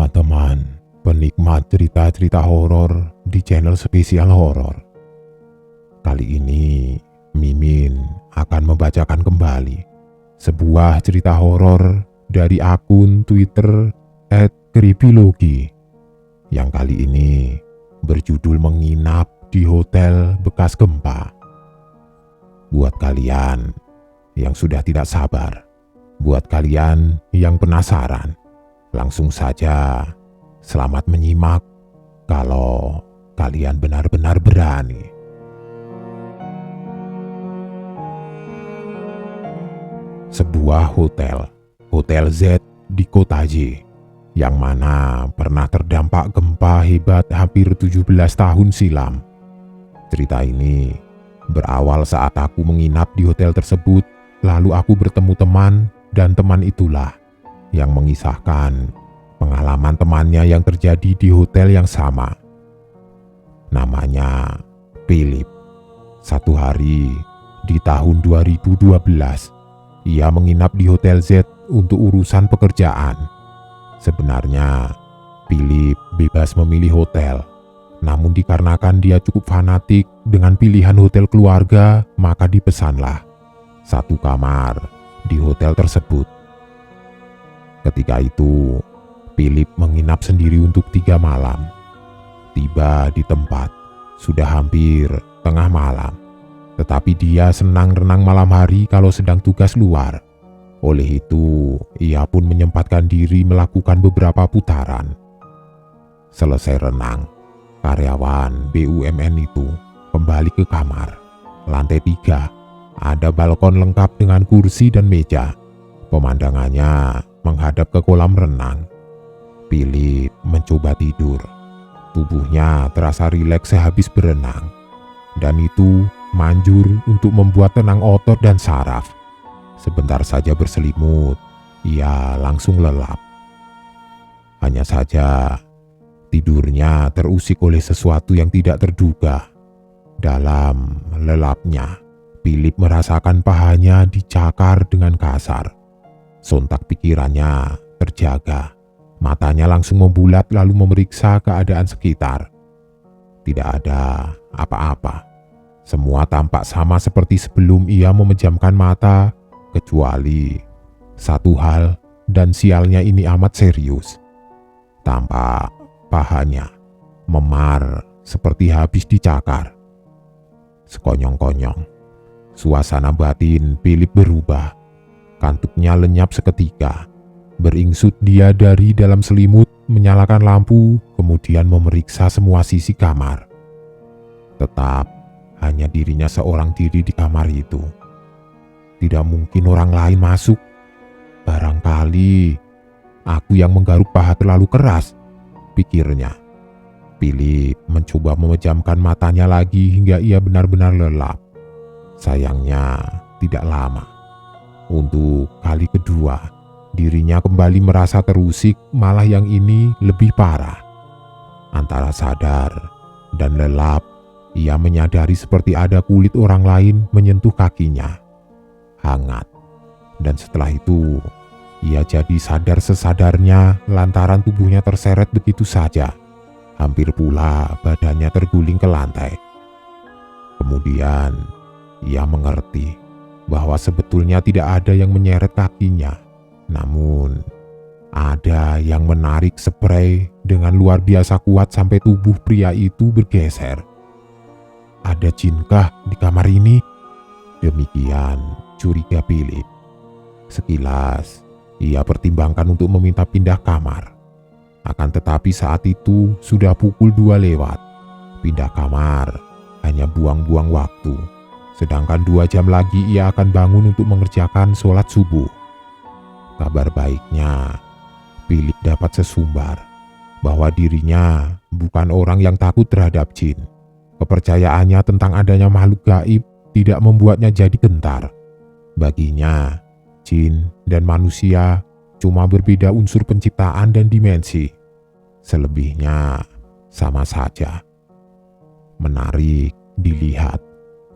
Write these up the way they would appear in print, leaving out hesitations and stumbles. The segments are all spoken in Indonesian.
teman-teman penikmat cerita-cerita horor di channel spesial horor. Kali ini Mimin akan membacakan kembali sebuah cerita horor dari akun Twitter @creepylogi yang kali ini berjudul Menginap di Hotel Bekas Gempa. Buat kalian yang sudah tidak sabar, buat kalian yang penasaran, langsung saja selamat menyimak kalau kalian benar-benar berani. Sebuah Hotel Z di kota J, yang mana pernah terdampak gempa hebat hampir 17 tahun silam. Cerita ini berawal saat aku menginap di hotel tersebut, lalu aku bertemu teman, dan teman itulah yang mengisahkan pengalaman temannya yang terjadi di hotel yang sama. Namanya Philip. Satu hari di tahun 2012, ia menginap di Hotel Z untuk urusan pekerjaan. Sebenarnya Philip bebas memilih hotel, namun dikarenakan dia cukup fanatik dengan pilihan hotel keluarga, maka dipesanlah satu kamar di hotel tersebut. Ketika itu, Philip menginap sendiri untuk 3 malam. Tiba di tempat, sudah hampir tengah malam. Tetapi dia senang renang malam hari kalau sedang tugas luar. Oleh itu, ia pun menyempatkan diri melakukan beberapa putaran. Selesai renang, karyawan BUMN itu kembali ke kamar. Lantai 3, ada balkon lengkap dengan kursi dan meja. Pemandangannya menghadap ke kolam renang. Philip mencoba tidur. Tubuhnya terasa rileks sehabis berenang, dan itu manjur untuk membuat tenang otot dan saraf. Sebentar saja berselimut, ia langsung lelap. Hanya saja tidurnya terusik oleh sesuatu yang tidak terduga. Dalam lelapnya, Philip merasakan pahanya dicakar dengan kasar. Sontak pikirannya terjaga. Matanya langsung membulat lalu memeriksa keadaan sekitar. Tidak ada apa-apa. Semua tampak sama seperti sebelum ia memejamkan mata, kecuali satu hal, dan sialnya ini amat serius. Tampak pahanya memar seperti habis dicakar. Sekonyong-konyong, suasana batin Philip berubah. Kantuknya lenyap seketika. Beringsut dia dari dalam selimut, menyalakan lampu, kemudian memeriksa semua sisi kamar. Tetap hanya dirinya seorang diri di kamar itu. Tidak mungkin orang lain masuk. Barangkali aku yang menggaruk paha terlalu keras, pikirnya. Philip mencoba memejamkan matanya lagi hingga ia benar-benar lelap. Sayangnya tidak lama. Untuk kali kedua, dirinya kembali merasa terusik, malah yang ini lebih parah. Antara sadar dan lelap, ia menyadari seperti ada kulit orang lain menyentuh kakinya. Hangat. Dan setelah itu, ia jadi sadar sesadarnya lantaran tubuhnya terseret begitu saja. Hampir pula badannya terguling ke lantai. Kemudian, ia mengerti bahwa sebetulnya tidak ada yang menyeret kakinya. Namun, ada yang menarik spray dengan luar biasa kuat sampai tubuh pria itu bergeser. Ada jinkah di kamar ini? Demikian curiga Philip. Sekilas, ia pertimbangkan untuk meminta pindah kamar. Akan tetapi saat itu sudah pukul 2 lewat. Pindah kamar hanya buang-buang waktu. Sedangkan 2 jam lagi ia akan bangun untuk mengerjakan sholat subuh. Kabar baiknya, Philip dapat sesumbar bahwa dirinya bukan orang yang takut terhadap jin. Kepercayaannya tentang adanya makhluk gaib tidak membuatnya jadi gentar. Baginya, jin dan manusia cuma berbeda unsur penciptaan dan dimensi. Selebihnya sama saja. Menarik dilihat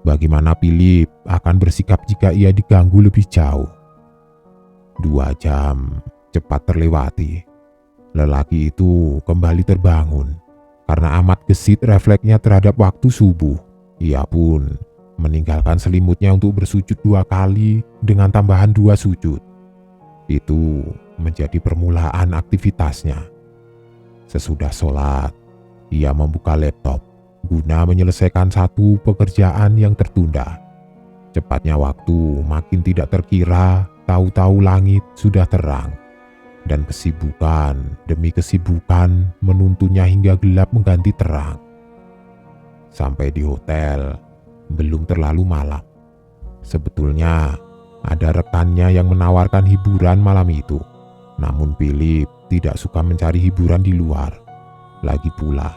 bagaimana Philip akan bersikap jika ia diganggu lebih jauh. 2 jam cepat terlewati. Lelaki itu kembali terbangun karena amat gesit refleksnya terhadap waktu subuh. Ia pun meninggalkan selimutnya untuk bersujud 2 kali dengan tambahan 2 sujud. Itu menjadi permulaan aktivitasnya. Sesudah sholat, ia membuka laptop guna menyelesaikan satu pekerjaan yang tertunda. Cepatnya waktu makin tidak terkira, tahu-tahu langit sudah terang. Dan kesibukan demi kesibukan menuntunnya hingga gelap mengganti terang. Sampai di hotel, belum terlalu malam. Sebetulnya ada rekannya yang menawarkan hiburan malam itu. Namun Philip tidak suka mencari hiburan di luar. Lagi pula,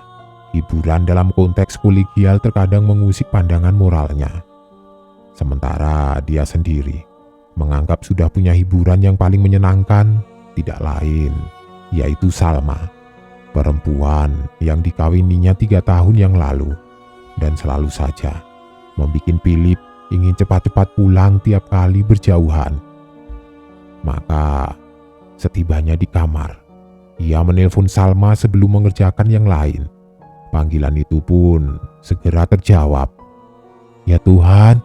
hiburan dalam konteks kolegial terkadang mengusik pandangan moralnya. Sementara dia sendiri menganggap sudah punya hiburan yang paling menyenangkan, tidak lain yaitu Salma, perempuan yang dikawininya 3 tahun yang lalu, dan selalu saja membuat Philip ingin cepat-cepat pulang tiap kali berjauhan. Maka setibanya di kamar, ia menelpon Salma sebelum mengerjakan yang lain. Panggilan itu pun segera terjawab. "Ya Tuhan,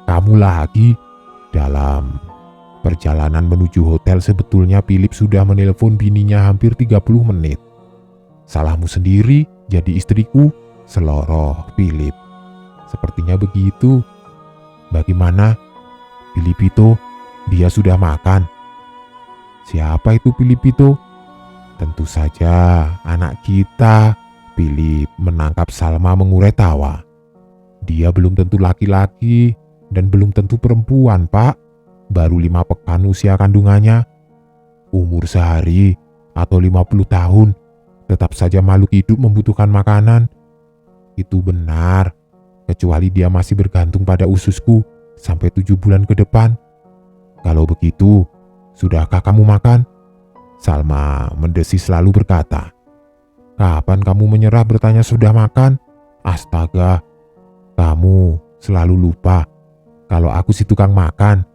kamu lagi?" Dalam perjalanan menuju hotel sebetulnya Philip sudah menelpon bininya hampir 30 menit. "Salahmu sendiri jadi istriku," seloroh Philip. "Sepertinya begitu. Bagaimana? Filipito, dia sudah makan?" "Siapa itu Filipito?" "Tentu saja anak kita." Philip menangkap Salma mengurai tawa. "Dia belum tentu laki-laki dan belum tentu perempuan, Pak. Baru 5 pekan usia kandungannya. Umur sehari atau 50 tahun, tetap saja makhluk hidup membutuhkan makanan." "Itu benar, kecuali dia masih bergantung pada ususku sampai 7 bulan ke depan." "Kalau begitu, sudahkah kamu makan?" Salma mendesis lalu berkata, "Kapan kamu menyerah bertanya sudah makan? Astaga, kamu selalu lupa kalau aku si tukang makan."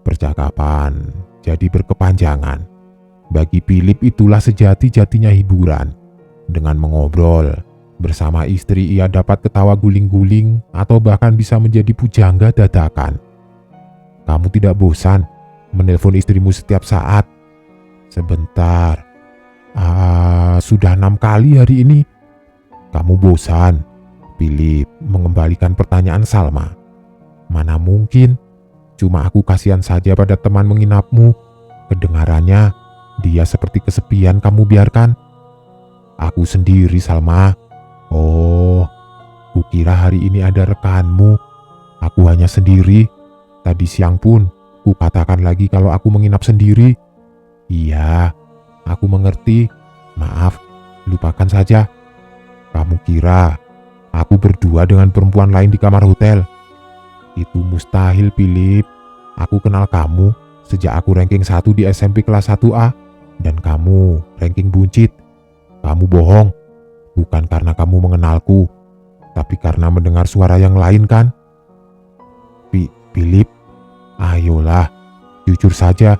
Percakapan jadi berkepanjangan. Bagi Philip itulah sejati-jatinya hiburan. Dengan mengobrol bersama istri ia dapat ketawa guling-guling atau bahkan bisa menjadi pujangga dadakan. "Kamu tidak bosan menelpon istrimu setiap saat?" "Sebentar. Sudah 6 kali hari ini." "Kamu bosan?" Philip mengembalikan pertanyaan Salma. "Mana mungkin. Cuma aku kasihan saja pada teman menginapmu. Kedengarannya dia seperti kesepian kamu biarkan." "Aku sendiri, Salma." "Oh, kukira hari ini ada rekanmu." "Aku hanya sendiri. Tadi siang pun kukatakan lagi kalau aku menginap sendiri." "Iya, aku mengerti. Maaf, lupakan saja." "Kamu kira aku berdua dengan perempuan lain di kamar hotel?" "Itu mustahil, Philip. Aku kenal kamu sejak aku ranking 1 di SMP kelas 1A dan kamu ranking buncit. Kamu bohong, bukan karena kamu mengenalku, tapi karena mendengar suara yang lain kan?" "Philip, ayolah, jujur saja,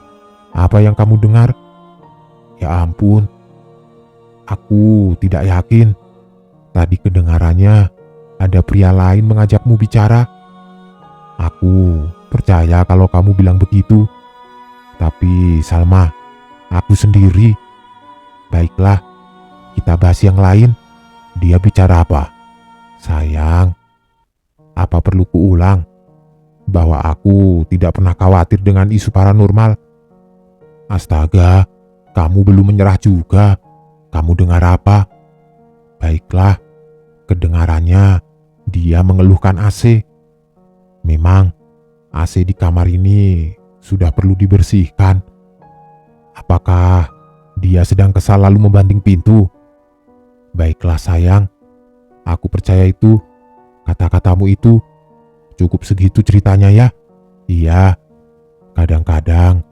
apa yang kamu dengar?" "Ya ampun, aku tidak yakin. Tadi kedengarannya ada pria lain mengajakmu bicara." "Aku percaya kalau kamu bilang begitu. Tapi Salma, aku sendiri." "Baiklah, kita bahas yang lain. Dia bicara apa?" "Sayang, apa perlu kuulang bahwa aku tidak pernah khawatir dengan isu paranormal?" "Astaga, kamu belum menyerah juga. Kamu dengar apa?" "Baiklah, kedengarannya dia mengeluhkan AC. Memang AC di kamar ini sudah perlu dibersihkan." "Apakah dia sedang kesal lalu membanting pintu?" "Baiklah sayang, aku percaya itu. Kata-katamu itu cukup segitu ceritanya ya." "Iya, kadang-kadang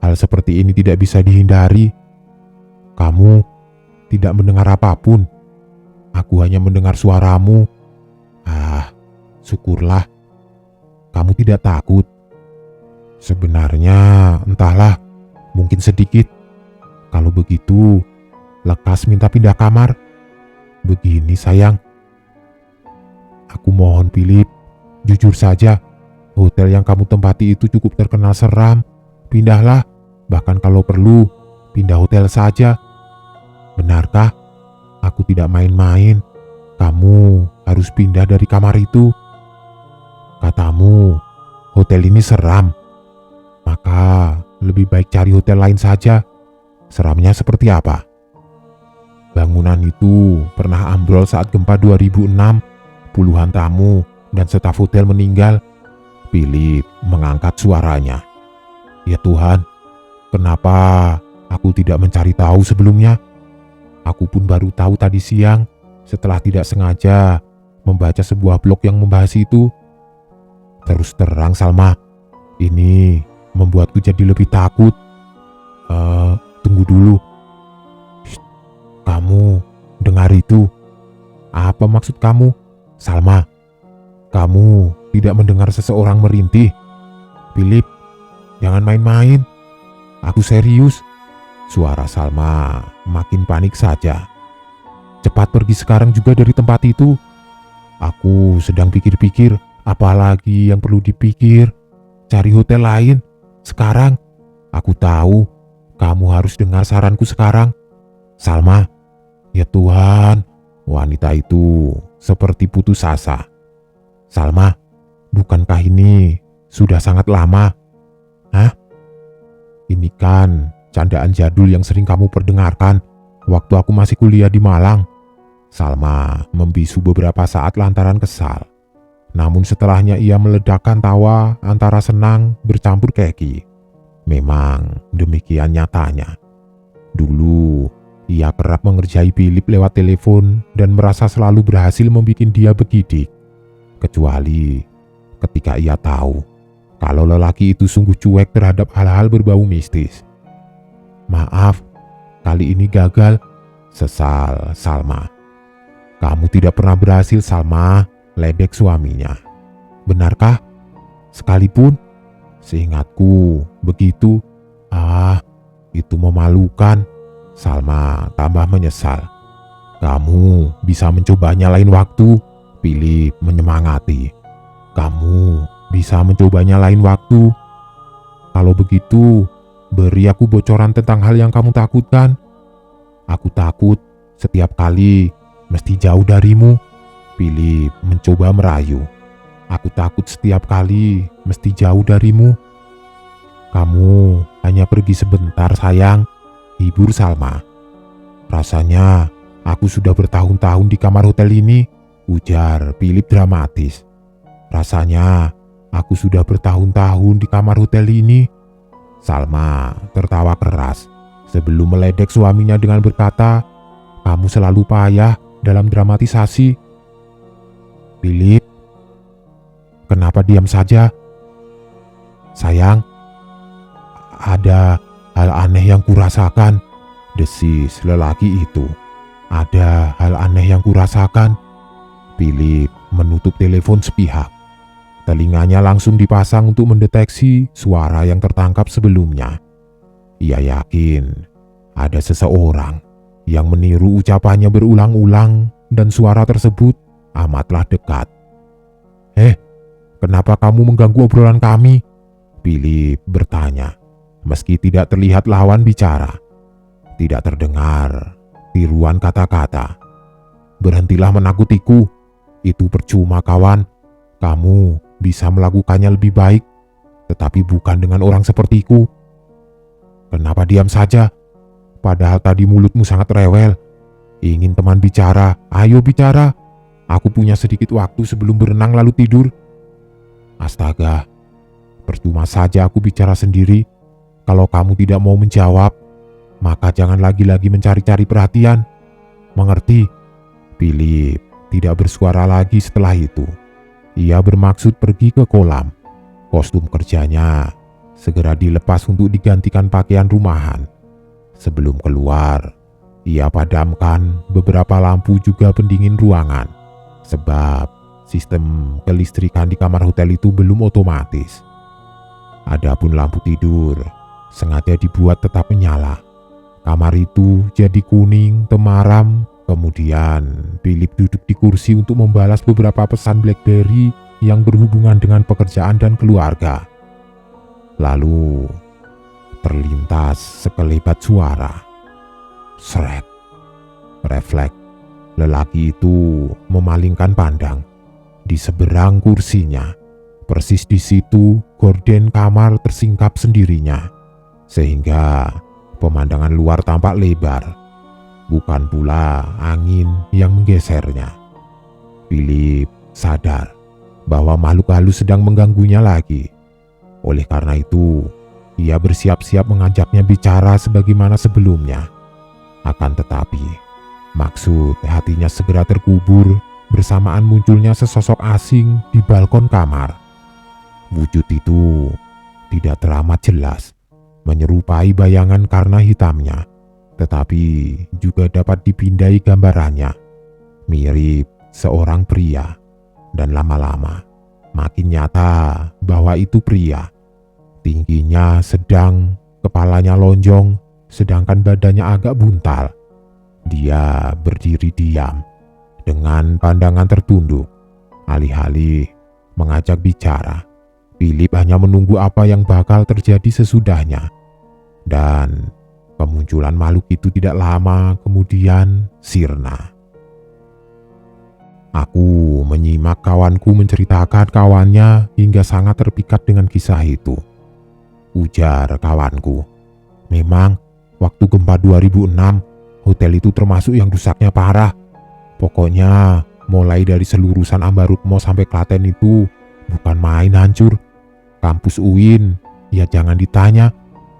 hal seperti ini tidak bisa dihindari." "Kamu tidak mendengar apapun?" "Aku hanya mendengar suaramu." Syukurlah. "Kamu tidak takut?" "Sebenarnya entahlah, mungkin sedikit." "Kalau begitu, lekas minta pindah kamar. Begini sayang, aku mohon Philip, jujur saja, hotel yang kamu tempati itu cukup terkenal seram. Pindahlah, bahkan kalau perlu, pindah hotel saja. Benarkah? Aku tidak main-main. Kamu harus pindah dari kamar itu. Katamu, hotel ini seram. Maka lebih baik cari hotel lain saja. Seramnya seperti apa? Bangunan itu pernah ambrol saat gempa 2006. Puluhan tamu dan staf hotel meninggal. Philip mengangkat suaranya. Ya Tuhan, kenapa aku tidak mencari tahu sebelumnya? Aku pun baru tahu tadi siang setelah tidak sengaja membaca sebuah blog yang membahas itu. Terus terang Salma, ini membuatku jadi lebih takut. Tunggu dulu. Shh, kamu dengar itu? Apa maksud kamu? Salma, kamu tidak mendengar seseorang merintih? Philip, jangan main-main. Aku serius. Suara Salma makin panik saja. Cepat pergi sekarang juga dari tempat itu. Aku sedang pikir-pikir, apalagi yang perlu dipikir. Cari hotel lain. Sekarang. Aku tahu kamu harus dengar saranku sekarang. Salma, ya Tuhan, wanita itu seperti putus asa. Salma, bukankah ini sudah sangat lama? Hah? Ini kan candaan jadul yang sering kamu perdengarkan waktu aku masih kuliah di Malang. Salma membisu beberapa saat lantaran kesal. Namun setelahnya ia meledakkan tawa antara senang bercampur keki. Memang demikian nyatanya. Dulu ia kerap mengerjai Philip lewat telepon dan merasa selalu berhasil membuat dia begidik. Kecuali ketika ia tahu kalau lelaki itu sungguh cuek terhadap hal-hal berbau mistis. Maaf, kali ini gagal, sesal Salma. Kamu tidak pernah berhasil Salma, ledek suaminya. Benarkah? Sekalipun? Seingatku begitu. Itu memalukan. Salma tambah menyesal. Kamu bisa mencobanya lain waktu. Philip menyemangati. Kamu bisa mencobanya lain waktu. Kalau begitu, beri aku bocoran tentang hal yang kamu takutkan. Aku takut setiap kali mesti jauh darimu. Philip mencoba merayu. Aku takut setiap kali mesti jauh darimu. Kamu hanya pergi sebentar sayang, hibur Salma. Rasanya aku sudah bertahun-tahun di kamar hotel ini, ujar Philip dramatis. Rasanya aku sudah bertahun-tahun di kamar hotel ini. Salma tertawa keras sebelum meledek suaminya dengan berkata, kamu selalu payah dalam dramatisasi. Philip, kenapa diam saja? Sayang, ada hal aneh yang kurasakan, desis lelaki itu. Ada hal aneh yang kurasakan. Philip menutup telepon sepihak. Telinganya langsung dipasang untuk mendeteksi suara yang tertangkap sebelumnya. Ia yakin ada seseorang yang meniru ucapannya berulang-ulang dan suara tersebut amatlah dekat. Kenapa kamu mengganggu obrolan kami? Philip bertanya, meski tidak terlihat lawan bicara. Tidak terdengar tiruan kata-kata. Berhentilah menakutiku. Itu percuma kawan. Kamu bisa melakukannya lebih baik, tetapi bukan dengan orang sepertiku. Kenapa diam saja? Padahal tadi mulutmu sangat rewel. Ingin teman bicara, ayo bicara. Aku punya sedikit waktu sebelum berenang lalu tidur. Astaga, percuma saja aku bicara sendiri. Kalau kamu tidak mau menjawab, maka jangan lagi-lagi mencari-cari perhatian. Mengerti? Philip tidak bersuara lagi setelah itu. Ia bermaksud pergi ke kolam. Kostum kerjanya segera dilepas untuk digantikan pakaian rumahan. Sebelum keluar, ia padamkan beberapa lampu juga pendingin ruangan. Sebab sistem kelistrikan di kamar hotel itu belum otomatis. Adapun lampu tidur sengaja dibuat tetap menyala. Kamar itu jadi kuning, temaram. Kemudian Philip duduk di kursi untuk membalas beberapa pesan BlackBerry yang berhubungan dengan pekerjaan dan keluarga. Lalu terlintas sekelebat suara. Srek. Refleks. Lelaki itu memalingkan pandang. Di seberang kursinya, persis di situ gorden kamar tersingkap sendirinya, sehingga pemandangan luar tampak lebar, bukan pula angin yang menggesernya. Philip sadar bahwa makhluk halus sedang mengganggunya lagi. Oleh karena itu, ia bersiap-siap mengajaknya bicara sebagaimana sebelumnya. Akan tetapi, maksud hatinya segera terkubur bersamaan munculnya sesosok asing di balkon kamar. Wujud itu tidak teramat jelas, menyerupai bayangan karena hitamnya, tetapi juga dapat dipindai gambarannya. Mirip seorang pria, dan lama-lama makin nyata bahwa itu pria. Tingginya sedang, kepalanya lonjong, sedangkan badannya agak buntal. Dia berdiri diam, dengan pandangan tertunduk. Alih-alih mengajak bicara, Philip hanya menunggu apa yang bakal terjadi sesudahnya. Dan kemunculan makhluk itu tidak lama kemudian sirna. Aku menyimak kawanku menceritakan kawannya hingga sangat terpikat dengan kisah itu. Ujar kawanku, memang waktu gempa 2006, hotel itu termasuk yang rusaknya parah. Pokoknya mulai dari selurusan Ambarukmo sampai Klaten itu bukan main hancur. Kampus UIN, ya jangan ditanya,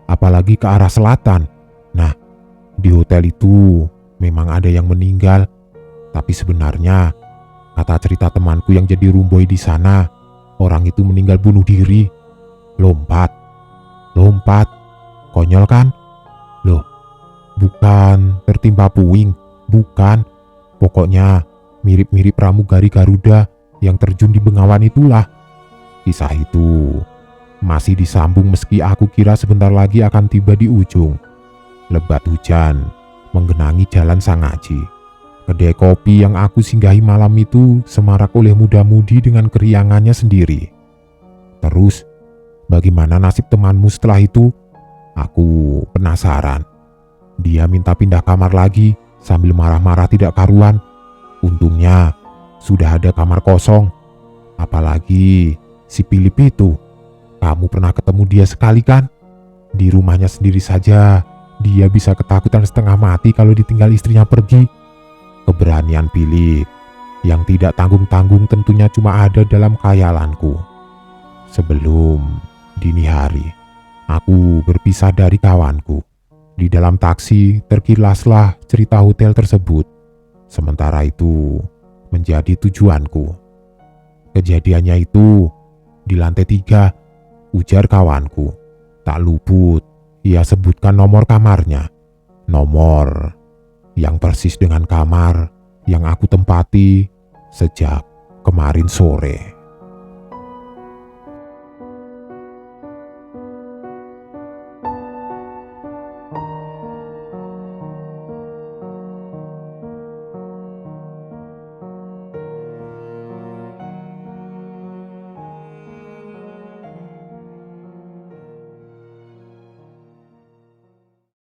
apalagi ke arah selatan. Nah, di hotel itu memang ada yang meninggal. Tapi sebenarnya, kata cerita temanku yang jadi rumboy di sana, orang itu meninggal bunuh diri. Lompat, konyol kan? Loh, bukan tertimpa puing, bukan. Pokoknya mirip-mirip pramugari Garuda yang terjun di Bengawan itulah. Kisah itu masih disambung meski aku kira sebentar lagi akan tiba di ujung. Lebat hujan menggenangi jalan Sangaji. Kedai kopi yang aku singgahi malam itu semarak oleh muda-mudi dengan keriangannya sendiri. Terus, bagaimana nasib temanmu setelah itu? Aku penasaran. Dia minta pindah kamar lagi sambil marah-marah tidak karuan. Untungnya sudah ada kamar kosong. Apalagi si Philip itu. Kamu pernah ketemu dia sekali kan? Di rumahnya sendiri saja dia bisa ketakutan setengah mati kalau ditinggal istrinya pergi. Keberanian Philip yang tidak tanggung-tanggung tentunya cuma ada dalam khayalanku. Sebelum dini hari, aku berpisah dari kawanku. Di dalam taksi terkilaslah cerita hotel tersebut. Sementara itu menjadi tujuanku. Kejadiannya itu di lantai 3, ujar kawanku. Tak luput ia sebutkan nomor kamarnya. Nomor yang persis dengan kamar yang aku tempati sejak kemarin sore.